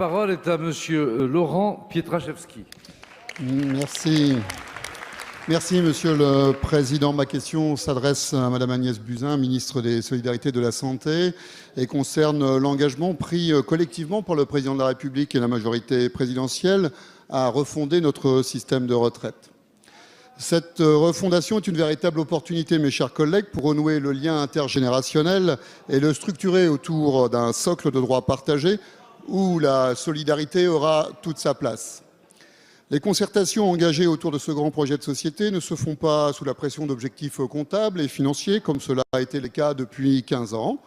parole est à Monsieur Laurent Pietraszewski. Merci. Merci, Monsieur le Président. Ma question s'adresse à Madame Agnès Buzyn, ministre des Solidarités et de la Santé, et concerne l'engagement pris collectivement par le Président de la République et la majorité présidentielle à refonder notre système de retraite. Cette refondation est une véritable opportunité, mes chers collègues, pour renouer le lien intergénérationnel et le structurer autour d'un socle de droits partagés où la solidarité aura toute sa place. Les concertations engagées autour de ce grand projet de société ne se font pas sous la pression d'objectifs comptables et financiers, comme cela a été le cas depuis 15 ans.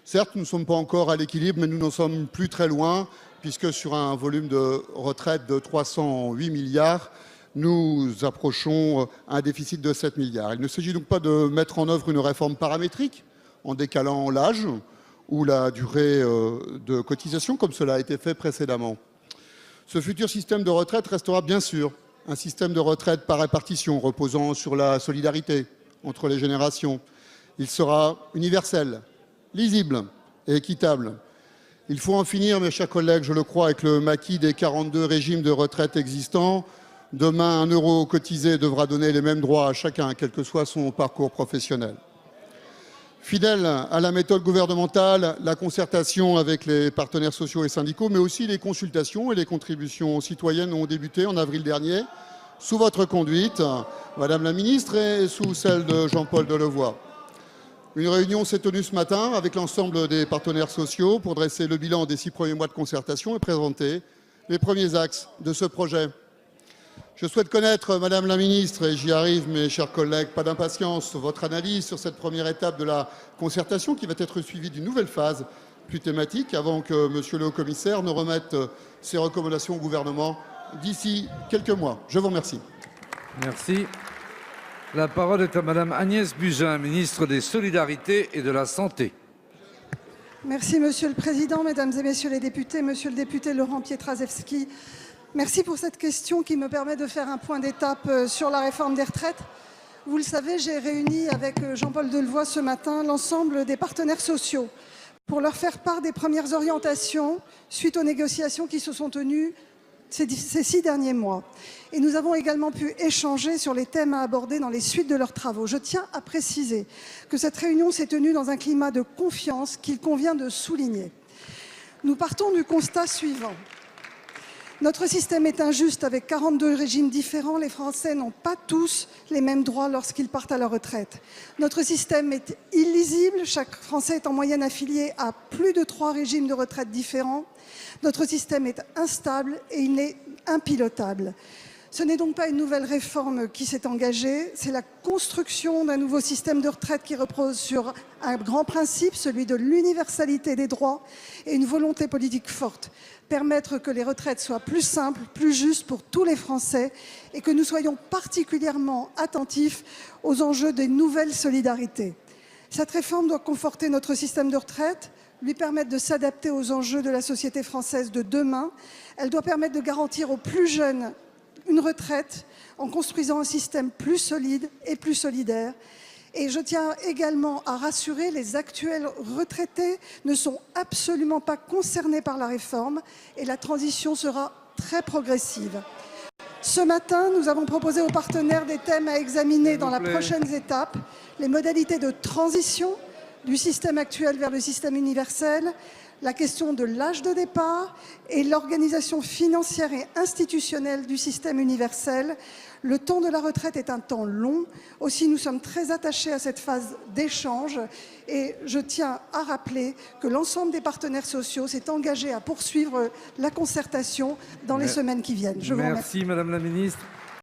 Certes, nous ne sommes pas encore à l'équilibre, mais nous n'en sommes plus très loin, puisque sur un volume de retraite de 308 milliards, nous approchons un déficit de 7 milliards. Il ne s'agit donc pas de mettre en œuvre une réforme paramétrique, en décalant l'âge ou la durée de cotisation, comme cela a été fait précédemment. Ce futur système de retraite restera bien sûr un système de retraite par répartition, reposant sur la solidarité entre les générations. Il sera universel, lisible et équitable. Il faut en finir, mes chers collègues, je le crois, avec le maquis des 42 régimes de retraite existants. Demain, 1 euro cotisé devra donner les mêmes droits à chacun, quel que soit son parcours professionnel. Fidèle à la méthode gouvernementale, la concertation avec les partenaires sociaux et syndicaux, mais aussi les consultations et les contributions citoyennes ont débuté en avril dernier, sous votre conduite, Madame la Ministre, et sous celle de Jean-Paul Delevoye. Une réunion s'est tenue ce matin avec l'ensemble des partenaires sociaux pour dresser le bilan des 6 premiers mois de concertation et présenter les premiers axes de ce projet. Je souhaite connaître, Madame la Ministre, et j'y arrive, mes chers collègues, pas d'impatience, votre analyse sur cette première étape de la concertation qui va être suivie d'une nouvelle phase plus thématique avant que Monsieur le Haut-Commissaire ne remette ses recommandations au gouvernement d'ici quelques mois. Je vous remercie. Merci. La parole est à Madame Agnès Buzyn, ministre des Solidarités et de la Santé. Merci Monsieur le Président, Mesdames et Messieurs les députés, Monsieur le député Laurent Pietraszewski. Merci pour cette question qui me permet de faire un point d'étape sur la réforme des retraites. Vous le savez, j'ai réuni avec Jean-Paul Delevoye ce matin l'ensemble des partenaires sociaux pour leur faire part des premières orientations suite aux négociations qui se sont tenues ces 6 derniers mois. Et nous avons également pu échanger sur les thèmes à aborder dans les suites de leurs travaux. Je tiens à préciser que cette réunion s'est tenue dans un climat de confiance qu'il convient de souligner. Nous partons du constat suivant. Notre système est injuste avec 42 régimes différents. Les Français n'ont pas tous les mêmes droits lorsqu'ils partent à la retraite. Notre système est illisible. Chaque Français est en moyenne affilié à plus de 3 régimes de retraite différents. Notre système est instable et il est impilotable. Ce n'est donc pas une nouvelle réforme qui s'est engagée, c'est la construction d'un nouveau système de retraite qui repose sur un grand principe, celui de l'universalité des droits et une volonté politique forte. Permettre que les retraites soient plus simples, plus justes pour tous les Français et que nous soyons particulièrement attentifs aux enjeux des nouvelles solidarités. Cette réforme doit conforter notre système de retraite, lui permettre de s'adapter aux enjeux de la société française de demain. Elle doit permettre de garantir aux plus jeunes une retraite en construisant un système plus solide et plus solidaire. Et je tiens également à rassurer, les actuels retraités ne sont absolument pas concernés par la réforme et la transition sera très progressive. Ce matin, nous avons proposé aux partenaires des thèmes à examiner dans la prochaine étape, les modalités de transition du système actuel vers le système universel, la question de l'âge de départ et l'organisation financière et institutionnelle du système universel. Le temps de la retraite est un temps long. Aussi, nous sommes très attachés à cette phase d'échange et je tiens à rappeler que l'ensemble des partenaires sociaux s'est engagé à poursuivre la concertation dans les semaines qui viennent. Je vous remercie. Merci Madame la Ministre.